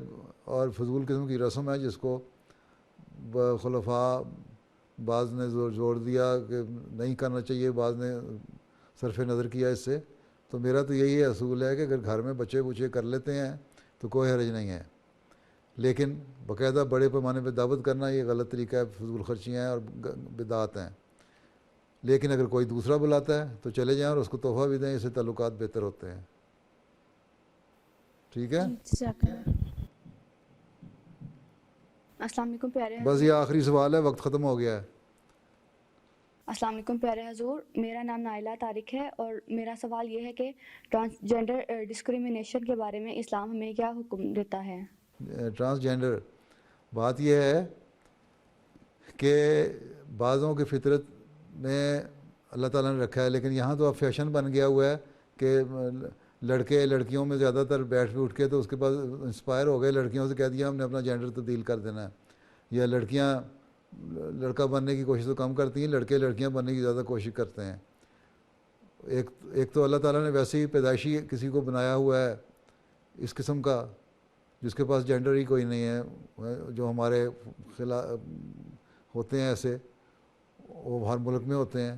اور فضول قسم کی رسم ہے جس کو خلفاء بعض نے زور دیا کہ نہیں کرنا چاہیے، بعض نے صرف نظر کیا اس سے. تو میرا تو یہی اصول ہے کہ اگر گھر میں بچے بچے کر لیتے ہیں تو کوئی حرج نہیں ہے، لیکن باقاعدہ بڑے پیمانے پہ دعوت کرنا یہ غلط طریقہ ہے، فضول خرچیاں ہیں اور بدعات ہیں. لیکن اگر کوئی دوسرا بلاتا ہے تو چلے جائیں اور اس کو تحفہ بھی دیں، اس سے تعلقات بہتر ہوتے ہیں. ٹھیک ہے. جزاک اللہ. السلام علیکم پیارے بس حضور. یہ آخری سوال ہے، وقت ختم ہو گیا ہے. السلام علیکم پیارے حضور، میرا نام نائلہ طارق ہے اور میرا سوال یہ ہے کہ ٹرانسجینڈر ڈسکریمنیشن کے بارے میں اسلام ہمیں کیا حکم دیتا ہے؟ ٹرانسجینڈر، بات یہ ہے کہ بعضوں کی فطرت میں اللہ تعالیٰ نے رکھا ہے، لیکن یہاں تو اب فیشن بن گیا ہوا ہے کہ لڑکے لڑکیوں میں زیادہ تر بیٹھ اٹھ کے تو اس کے بعد انسپائر ہو گئے، لڑکیوں سے کہہ دیا ہم نے اپنا جینڈر تبدیل کر دینا ہے. یا لڑکیاں لڑکا بننے کی کوشش تو کم کرتی ہیں، لڑکے لڑکیاں بننے کی زیادہ کوشش کرتے ہیں. ایک تو اللہ تعالیٰ نے ویسے ہی پیدائشی کسی کو بنایا ہوا ہے اس قسم کا جس کے پاس جینڈر ہی کوئی نہیں ہے. جو ہمارے ہوتے ہیں ایسے، وہ ہر ملک میں ہوتے ہیں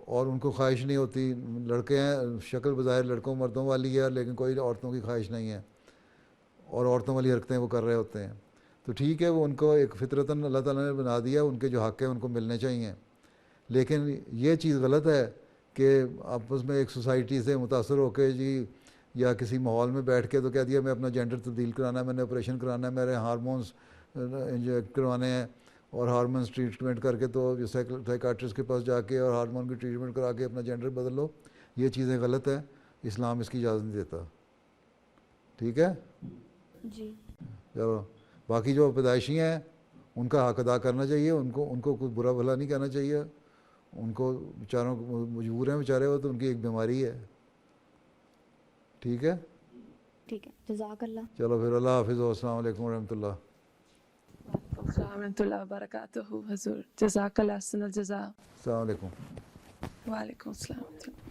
اور ان کو خواہش نہیں ہوتی. لڑکے ہیں، شکل بظاہر لڑکوں مردوں والی ہے لیکن کوئی عورتوں کی خواہش نہیں ہے اور عورتوں والی حرکتیں وہ کر رہے ہوتے ہیں. تو ٹھیک ہے، وہ ان کو ایک فطرتاً اللہ تعالیٰ نے بنا دیا، ان کے جو حق ہیں ان کو ملنے چاہیے. لیکن یہ چیز غلط ہے کہ آپس میں ایک سوسائٹی سے متاثر ہو کے جی یا کسی ماحول میں بیٹھ کے تو کہہ دیا میں اپنا جینڈر تبدیل کرانا ہے, میں نے آپریشن کرانا ہے, میرے ہارمونس انجیکٹ کروانے ہیں, اور ہارمونس ٹریٹمنٹ کر کے تو سائیکاٹرسٹ کے پاس جا کے اور ہارمون کی ٹریٹمنٹ کرا کے اپنا جینڈر بدل لو. یہ چیزیں غلط ہیں, اسلام اس کی اجازت نہیں دیتا. ٹھیک ہے جی. چلو باقی جو پیدائشی ہیں ان کا حق ادا کرنا چاہیے, ان کو کوئی برا بھلا نہیں کہنا چاہیے, ان کو بیچاروں کو مجبور ہیں بیچارے, وہ تو ان کی ایک بیماری ہے. ٹھیک ہے ٹھیک ہے, جزاک اللہ. چلو پھر اللہ حافظ, السلام علیکم ورحمۃ اللہ. السلام ورحمۃ اللہ وبرکاتہ حضور, جزاک اللہ احسن الجزاء. السلام علیکم. وعلیکم السلام.